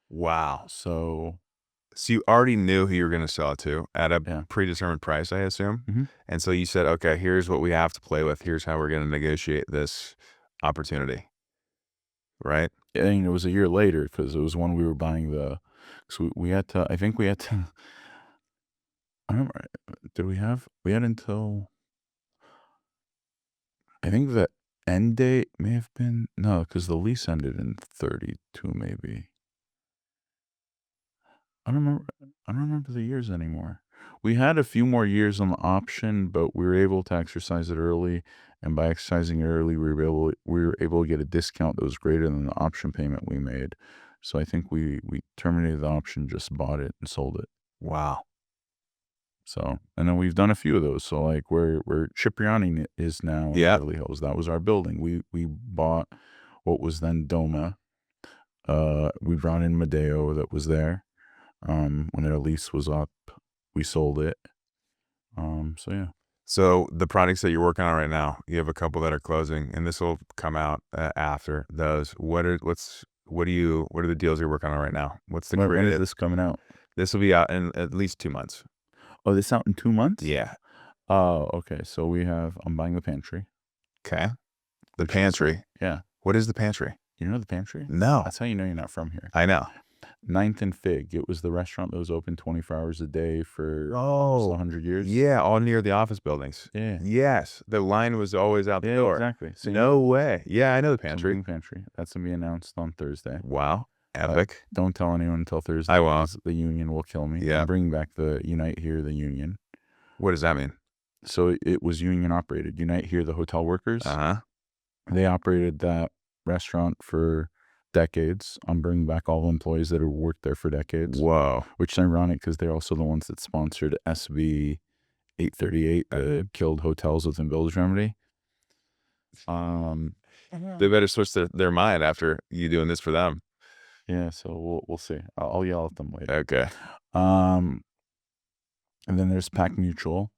Wow. So you already knew who you were going to sell it to at a yeah. predetermined price, I assume. Mhm. And so you said, okay, here's what we have to play with. Here's how we're going to negotiate this opportunity. Right? And it was a year later because it was when we were buying so we had to, I think we had to, I don't remember, we had until, I think the end date may have been, no, because the lease ended in 32 maybe. I don't remember the years anymore. We had a few more years on the option, but we were able to exercise it early, and by exercising it early, we were able to get a discount that was greater than the option payment we made. So I think we terminated the option, just bought it and sold it. Wow. So, and then we've done a few of those. So like where Cipriani is now in Beverly Hills, that was our building. We bought what was then Doma. We brought in Medeo that was there. When their lease was up, we sold it. So yeah. So the projects that you're working on right now, you have a couple that are closing, and this will come out after those. What are the deals you're working on right now? What's the When creative? is this coming out? This will be out in at least 2 months. Oh, this out in 2 months? Yeah. Oh, okay. So I'm buying the pantry. Okay. The pantry. Yeah. What is the pantry? You know the pantry? No. That's how you know you're not from here. I know. 9th and Fig. It was the restaurant that was open 24 hours a day for 100 years. Yeah, all near the office buildings. Yeah. Yes. The line was always out the door. Exactly. So no way. Yeah, I know the So I'm pantry. buying the pantry. That's going to be announced on Thursday. Wow. Epic. Don't tell anyone until Thursday. I won't. The union will kill me. Yeah. I'm bringing back the Unite Here, the union. What does that mean? So it was union operated. Unite Here, the hotel workers. They operated that restaurant for decades. I'm bringing back all the employees that have worked there for decades. Whoa. Which is ironic because they're also the ones that sponsored SB 838 that killed hotels within Village Remedy. They better switch their mind after you doing this for them. Yeah, so we'll see. I'll yell at them later. Okay. And then there's Pac Mutual,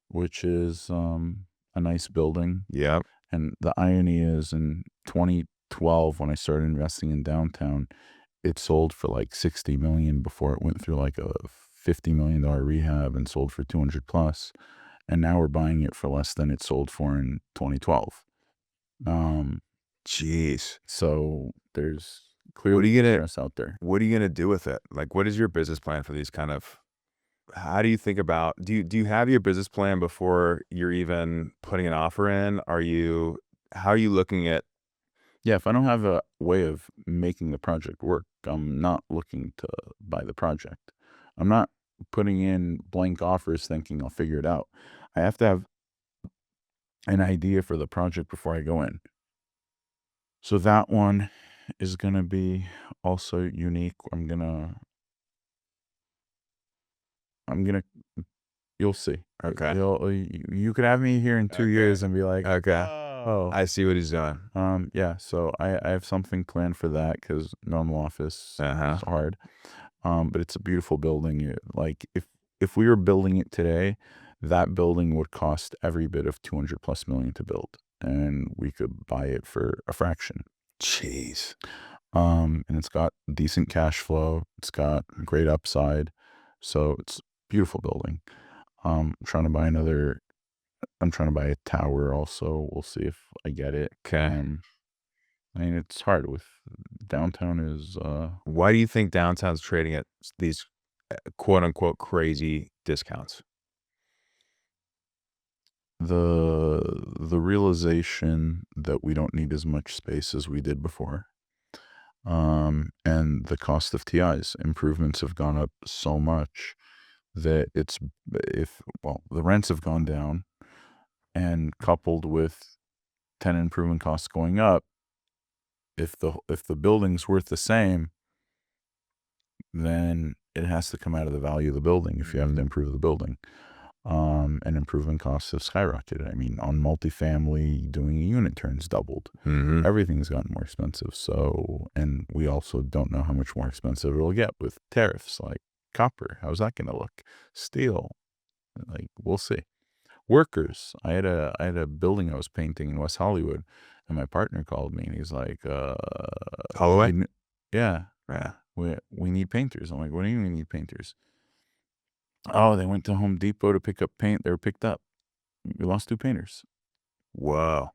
which is a nice building. Yep. And the irony is in 2012, when I started investing in downtown, it sold for like $60 million before it went through like a $50 million rehab and sold for 200 plus. And now we're buying it for less than it sold for in 2012. Jeez. So there's clearly stress out there. What are you gonna do with it? Like, what is your business plan for these kind of? How do you think about? Do you have your business plan before you're even putting an offer in? How are you looking at? Yeah, if I don't have a way of making the project work, I'm not looking to buy the project. I'm not putting in blank offers thinking I'll figure it out. I have to have an idea for the project before I go in. So that one is going to be also unique. I'm going to, you'll see. Okay. You could have me here in 2 years and be like, okay. Oh, I see what he's doing. Yeah. So I have something planned for that because normal office is hard. But it's a beautiful building. Like if we were building it today, that building would cost every bit of 200 plus million to build, and we could buy it for a fraction. Jeez. And it's got decent cash flow. It's got great upside. So it's a beautiful building. I'm trying to buy a tower also. We'll see if I get it. Okay. I mean, it's hard with downtown is. Why do you think downtown's trading at these quote unquote crazy discounts? The realization that we don't need as much space as we did before. And the cost of TIs improvements have gone up so much that the rents have gone down, and coupled with tenant improvement costs going up, if the building's worth the same, then it has to come out of the value of the building if you have to improve the building. And improvement costs have skyrocketed. I mean, on multifamily, doing a unit turns doubled. Everything's gotten more expensive. So, and we also don't know how much more expensive it'll get with tariffs, like copper. How's that going to look? Steel, like we'll see. Workers. I had a building I was painting in West Hollywood, and my partner called me and he's like, Holloway? Yeah, we need painters. I'm like, what do you mean we need painters? Oh, they went to Home Depot to pick up paint. They were picked up. We lost 2 painters. Whoa.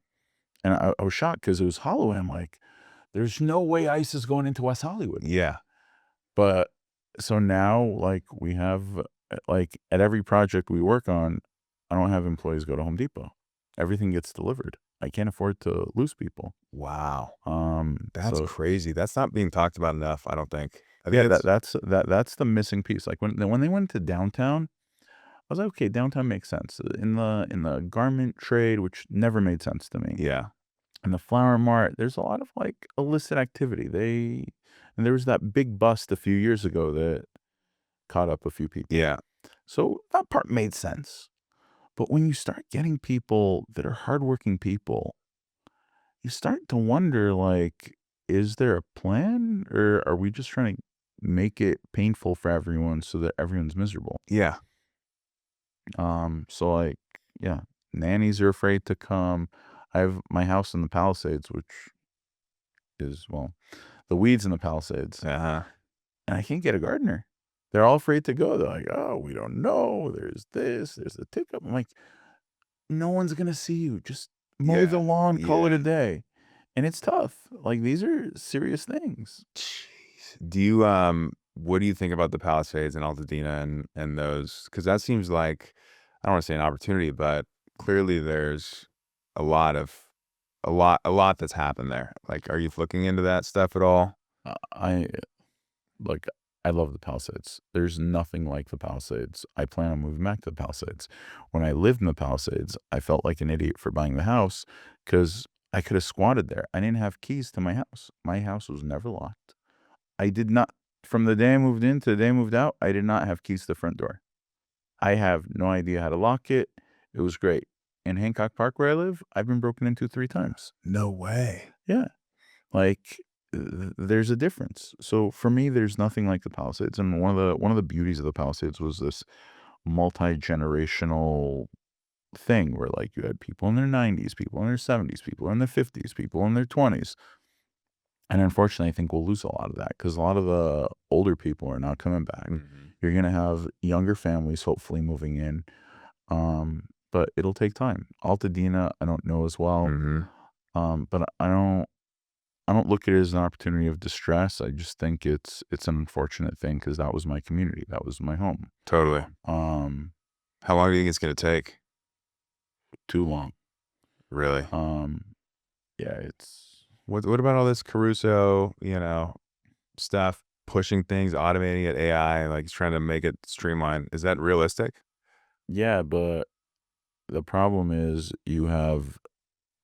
And I was shocked because it was Holloway. I'm like, there's no way ICE is going into West Hollywood. Yeah. But so now, like, we have, like, at every project we work on, I don't have employees go to Home Depot. Everything gets delivered. I can't afford to lose people. Wow. That's That's crazy. That's not being talked about enough, I don't think. I yeah, think that's the missing piece. Like when they went to downtown, I was like, okay, downtown makes sense. In the garment trade, which never made sense to me. yeah. In the flower mart, there's a lot of like illicit activity. And there was that big bust a few years ago that caught up a few people. Yeah. So that part made sense. But when you start getting people that are hardworking people, you start to wonder, like, is there a plan, or are we just trying to make it painful for everyone so that everyone's miserable? Yeah. So like, yeah, nannies are afraid to come. I have my house in the Palisades, which is, well, the weeds in the Palisades, Uh-huh. and I can't get a gardener. They're all afraid to go. They're like, oh, we don't know. There's this, there's the tick up. I'm like, no one's gonna see you. Just mow the lawn, call it a day. And it's tough. Like, these are serious things. Jeez. Do you what do you think about the Palisades and Altadena and those? Because that seems like, I don't want to say an opportunity, but clearly there's a lot that's happened there. Like, are you looking into that stuff at all? I like I love the Palisades. There's nothing like the Palisades. I plan on moving back to the Palisades. When I lived in the Palisades, I felt like an idiot for buying the house because I could have squatted there. I didn't have keys to my house. My house was never locked. I did not, from the day I moved in to the day I moved out, I did not have keys to the front door. I have no idea how to lock it. It was great. In Hancock Park, where I live, I've been broken into 3 times. No way. Yeah. Like, there's a difference. So for me, there's nothing like the Palisades. And one of the beauties of the Palisades was this multi-generational thing where, like, you had people in their 90s, people in their 70s, people in their 50s, people in their 20s. And unfortunately, I think we'll lose a lot of that because a lot of the older people are not coming back. You're going to have younger families hopefully moving in. But it'll take time. Altadena, I don't know as well. But I don't look at it as an opportunity of distress. I just think it's an unfortunate thing because that was my community. That was my home. Totally. How long do you think it's going to take? Too long. Really? Yeah, it's... What about all this Caruso, stuff, pushing things, automating it, AI, like trying to make it streamlined? Is that realistic? Yeah, but the problem is you have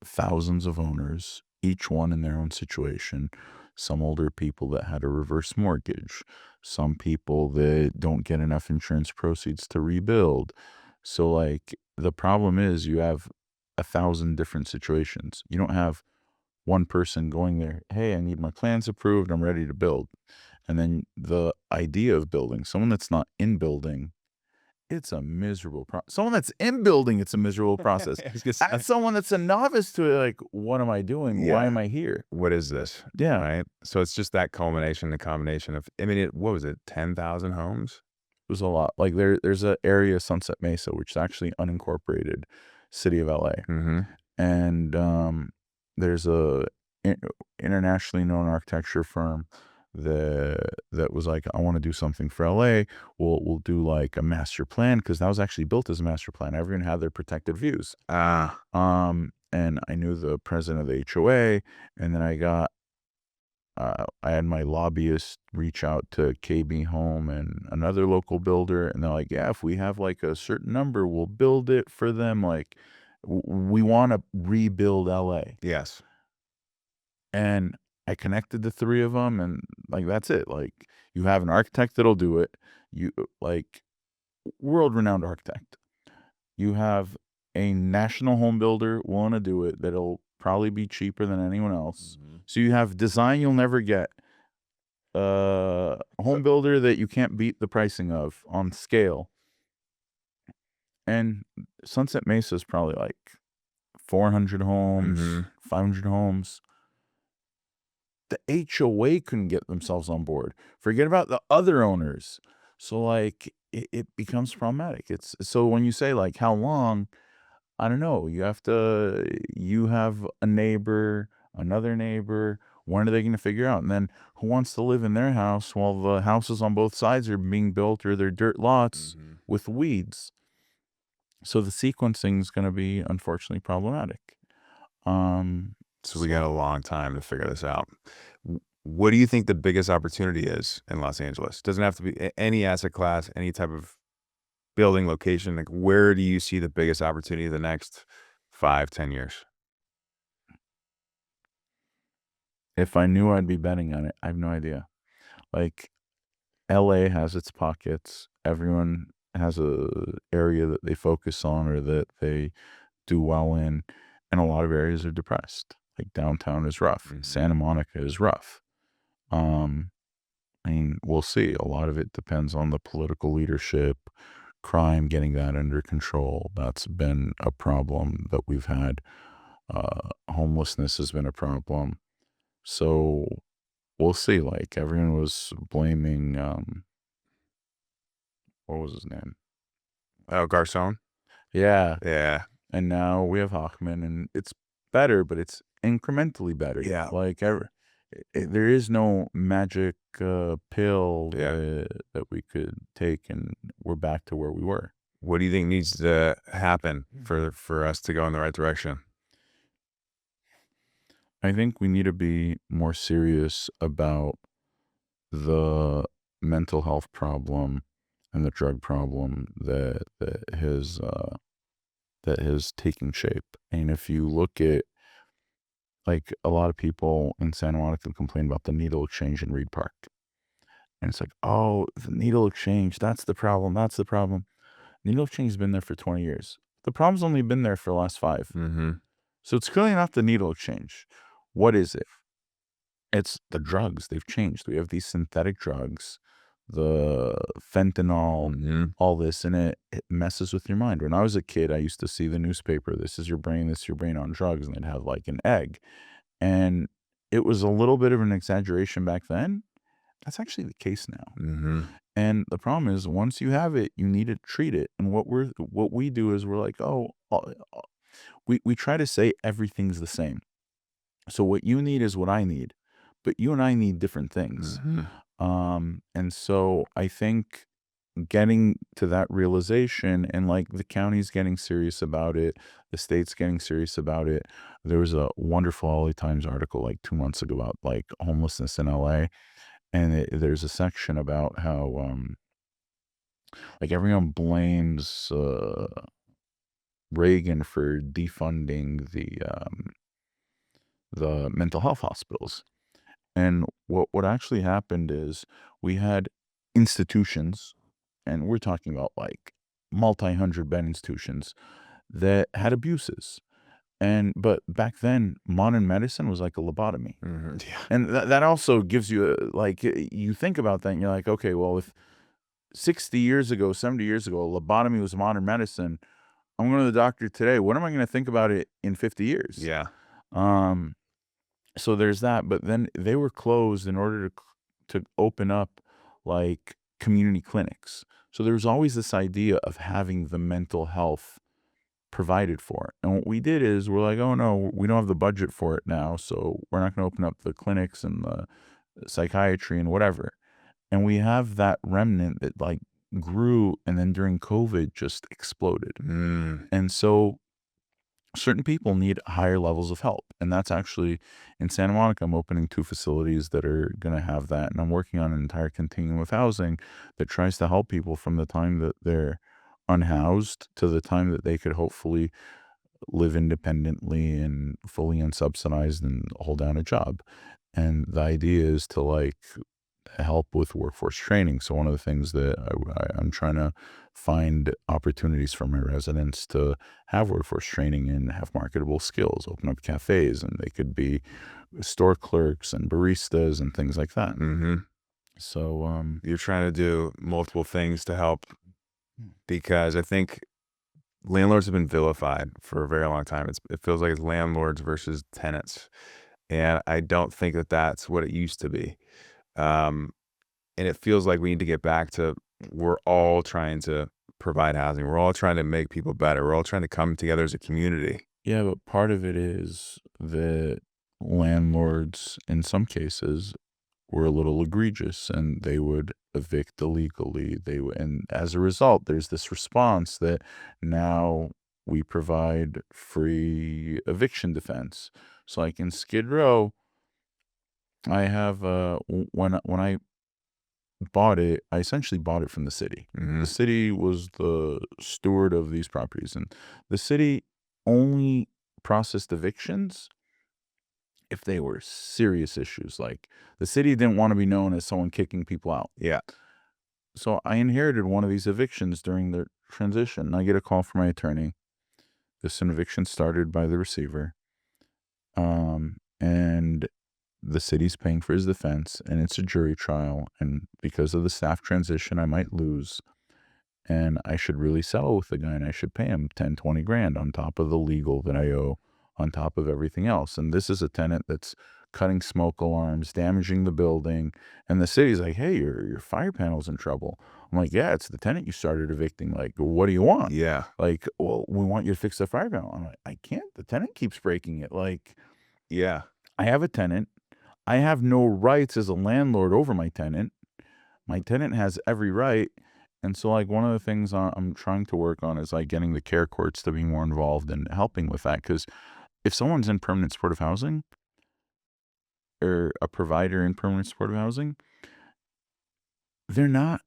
thousands of owners, each one in their own situation. Some older people that had a reverse mortgage, some people that don't get enough insurance proceeds to rebuild. So, like, the problem is you have 1,000 different situations. You don't have one person going there, hey, I need my plans approved, I'm ready to build. And then the idea of building, someone that's not in building, it's a miserable process. Someone that's in building, it's a miserable process. As someone that's a novice to it, like, what am I doing? Why am I here? What is this? Yeah. Right? So it's just that culmination, the combination of, I mean, what was it, 10,000 homes? It was a lot. Like, there's an area, Sunset Mesa, which is actually unincorporated city of LA. And there's a internationally known architecture firm that was like, I want to do something for LA. We'll do like a master plan, because that was actually built as a master plan. Everyone had their protected views. And I knew the president of the HOA, and then I had my lobbyist reach out to KB Home and another local builder, and they're like, yeah, if we have like a certain number, we'll build it for them. Like, we want to rebuild LA. Yes. And I connected the 3 of them, and, like, that's it. Like, you have an architect that'll do it. You like, world-renowned architect. You have a national home builder willing to do it that'll probably be cheaper than anyone else. So you have design you'll never get, home builder that you can't beat the pricing of on scale. And Sunset Mesa is probably like 400 homes, 500 homes. The HOA couldn't get themselves on board. Forget about the other owners. So, like, it becomes problematic. It's so when you say, like, how long, I don't know. You have a neighbor, another neighbor. When are they going to figure out? And then who wants to live in their house while the houses on both sides are being built or they're dirt lots with weeds? So the sequencing is going to be unfortunately problematic. So we got a long time to figure this out. What do you think the biggest opportunity is in Los Angeles? Doesn't have to be any asset class, any type of building location. Like, where do you see the biggest opportunity the next 5-10 years? If I knew, I'd be betting on it. I have no idea. Like, LA has its pockets. Everyone has a area that they focus on or that they do well in, and a lot of areas are depressed. Like, downtown is rough. Santa Monica is rough. I mean, we'll see. A lot of it depends on the political leadership, crime, getting that under control. That's been a problem that we've had. Homelessness has been a problem. So we'll see. Like, everyone was blaming, what was his name? Oh, Garcon? Yeah. Yeah. And now we have Hochman, and it's better, but it's incrementally better. Yeah. Like, there is no magic pill that we could take, and we're back to where we were. What do you think needs to happen for us to go in the right direction? I think we need to be more serious about the mental health problem and the drug problem that has taken shape. And if you look at, like, a lot of people in Santa Monica complain about the needle exchange in Reed Park. And it's like, oh, the needle exchange, that's the problem. That's the problem. Needle exchange has been there for 20 years. The problem's only been there for the last 5. So it's clearly not the needle exchange. What is it? It's the drugs. They've changed. We have these synthetic drugs, the fentanyl, all this, and it messes with your mind. When I was a kid, I used to see the newspaper, this is your brain on drugs, and they'd have like an egg. And it was a little bit of an exaggeration back then. That's actually the case now. And the problem is, once you have it, you need to treat it. And what we do is we're like, we try to say everything's the same. So what you need is what I need, but you and I need different things. And so I think getting to that realization, and like the county's getting serious about it, the state's getting serious about it. There was a wonderful LA Times article like 2 months ago about like homelessness in LA. And there's a section about how, like, everyone blames Reagan for defunding the mental health hospitals. And what actually happened is we had institutions, and we're talking about like multi-hundred bed institutions that had abuses. But back then, modern medicine was like a lobotomy. And that also gives you like, you think about that and you're like, okay, well, if 60 years ago, 70 years ago, lobotomy was modern medicine, I'm going to the doctor today. What am I going to think about it in 50 years? Yeah. So there's that. But then they were closed in order to open up like community clinics. So there was always this idea of having the mental health provided for. And what we did is we're like, oh no, we don't have the budget for it now, so we're not going to open up the clinics and the psychiatry and whatever. And we have that remnant that like grew, and then during COVID just exploded. And so certain people need higher levels of help. And that's actually in Santa Monica. I'm opening 2 facilities that are going to have that. And I'm working on an entire continuum of housing that tries to help people from the time that they're unhoused to the time that they could hopefully live independently and fully unsubsidized and hold down a job. And the idea is to like help with workforce training. So one of the things that I'm trying to find opportunities for my residents to have workforce training and have marketable skills, open up cafes, and they could be store clerks and baristas and things like that. Mm-hmm. So You're trying to do multiple things to help, because I think landlords have been vilified for a very long time. It feels like it's landlords versus tenants. And I don't think that that's what it used to be. And it feels like we need to get back to, we're all trying to provide housing. We're all trying to make people better. We're all trying to come together as a community. yeah, but part of it is that landlords, in some cases, were a little egregious and they would evict illegally. And as a result, there's this response that now we provide free eviction defense. So like in Skid Row, I have when I bought it, I essentially bought it from the city. Mm-hmm. The city was the steward of these properties, and the city only processed evictions if they were serious issues. Like the city didn't want to be known as someone kicking people out. Yeah. So I inherited one of these evictions during the transition. I get a call from my attorney. This eviction started by the receiver. And the city's paying for his defense, and it's a jury trial. And because of the staff transition, I might lose. And I should really settle with the guy, and I should pay him 10, 20 grand on top of the legal that I owe, on top of everything else. And this is a tenant that's cutting smoke alarms, damaging the building. And the city's like, hey, your fire panel's in trouble. I'm like, yeah, it's the tenant you started evicting. Like, what do you want? Yeah. Like, well, we want you to fix the fire panel. I'm like, I can't. The tenant keeps breaking it. Like, Yeah. I have a tenant. I have no rights as a landlord over my tenant. My tenant has every right. And so, like, one of the things I'm trying to work on is, like, getting the care courts to be more involved and helping with that. Because if someone's in permanent supportive housing or a provider in permanent supportive housing, they're not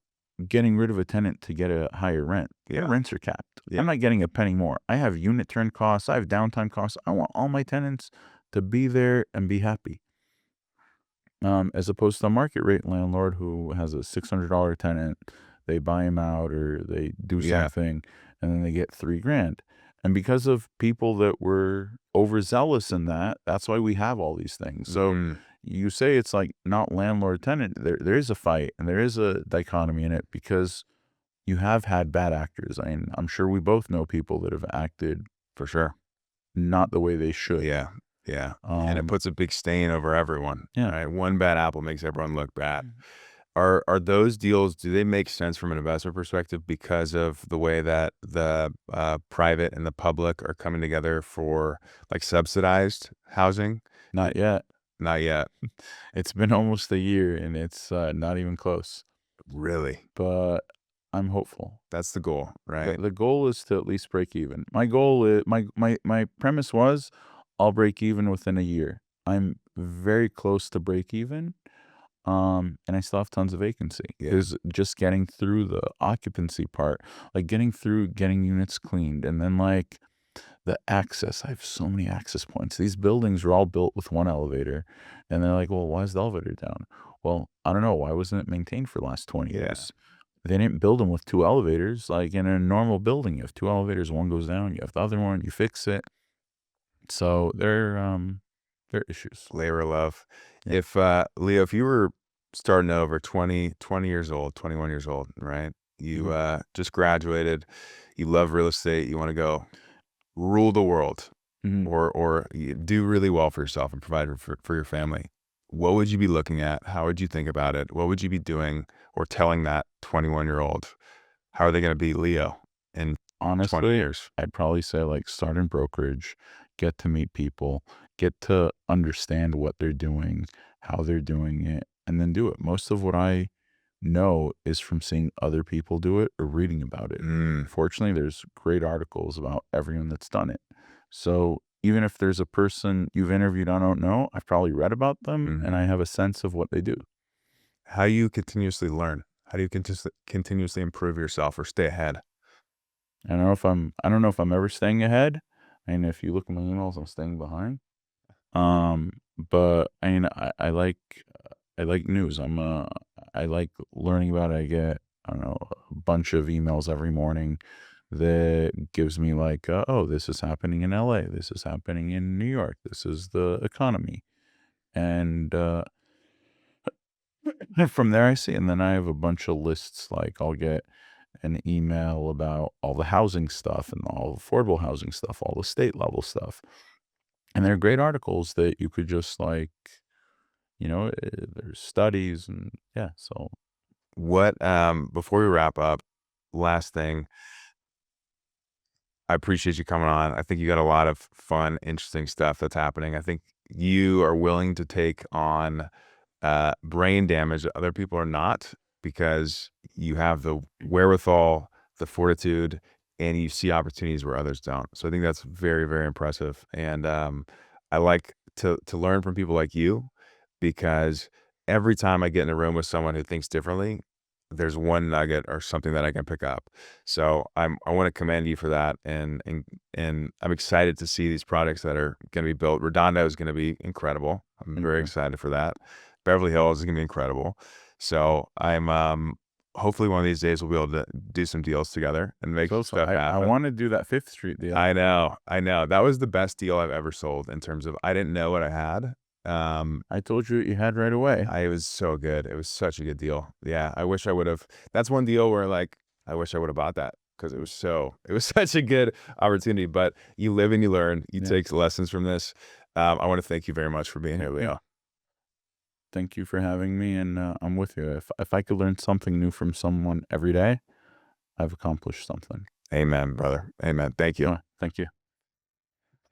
getting rid of a tenant to get a higher rent. Their Yeah. rents are capped. Yeah. I'm not getting a penny more. I have unit turn costs. I have downtime costs. I want all my tenants to be there and be happy. As opposed to a market rate landlord who has a $600 tenant, they buy him out or they do Yeah. something and then they get $3,000. And because of people that were overzealous in that, that's why we have all these things. So Mhm. you say it's like not landlord tenant. There is a fight and there is a dichotomy in it because you have had bad actors. I mean, I'm sure we both know people that have acted For sure. not the way they should. Yeah. Yeah. And it Um, puts a big stain over everyone. Yeah. Right. One bad apple makes everyone look bad. Are those deals, do they make sense from an investment perspective because of the way that the private and the public are coming together for like subsidized housing? Not yet. Not yet. It's been almost a year and it's not even close, Really? but I'm hopeful. That's the goal, The, right? the goal is to at least break even. My goal is my premise was I'll break even within a year. I'm very close to break even. And I still have tons of vacancy. Yeah. Is just getting through the occupancy part, like getting through getting units cleaned, and then like the access. I have so many access points. These buildings are all built with one elevator, and they're like, well, why is the elevator down? Well, I don't know. Why wasn't it maintained for the last 20 Yeah. years? They didn't build them with two elevators. Like in a normal building, you have two elevators. One goes down. You have the other one. You fix it. So they're issues. Labor of love. Yeah. If Leo, if you were starting over 20 years old, 21 years old, right? You just graduated, you love real estate, you want to go rule the world, Mhm. or you do really well for yourself and provide for your family. What would you be looking at? How would you think about it? What would you be doing or telling that 21-year-old? How are they going to be Leo in 20 Honestly, years? I'd probably say like start in brokerage, get to meet people, get to understand what they're doing, how they're doing it, and then do it. Most of what I know is from seeing other people do it or reading about it. Fortunately, there's great articles about everyone that's done it. So even if there's a person you've interviewed I don't know, I've probably read about them and I have a sense of what they do. How do you continuously learn? How do you continuously improve yourself or stay ahead? I don't know if I'm ever staying ahead. And if you look at my emails, I'm staying behind. But I mean, I like news. I like learning about it. I get, I don't know, a bunch of emails every morning that gives me like, oh, this is happening in LA. This is happening in New York. This is the economy. And from there I see, and then I have a bunch of lists. Like I'll get an email about all the housing stuff and all the affordable housing stuff, all the state level stuff. And they're great articles that you could just like, there's studies and yeah. So What before we wrap up, last thing, I appreciate you coming on. I think you got a lot of fun, interesting stuff that's happening. I think you are willing to take on brain damage that other people are not, because you have the wherewithal, the fortitude, and you see opportunities where others don't. So I think that's very, very impressive. And I like to learn from people like you, because every time I get in a room with someone who thinks differently, there's one nugget or something that I can pick up. So I want to commend you for that, and I'm excited to see these products that are going to be built. Redondo is going to be incredible. I'm very okay. excited for that. Beverly Hills is going to be incredible. So I'm hopefully one of these days we'll be able to do some deals together and make So stuff I happen. want to do that Fifth Street deal. I know. That was the best deal I've ever sold in terms of I didn't know what I had. I told you what you had right away. It was so good. It was such a good deal. Yeah, I wish I would have. That's one deal where like I wish I would have bought that, because it was such a good opportunity. But you live and you learn. You Yeah. take lessons from this. I want to thank you very much for being here, Leo. Thank you for having me, and I'm with you. If I could learn something new from someone every day, I've accomplished something. Amen, brother. Amen. Thank you. Thank you.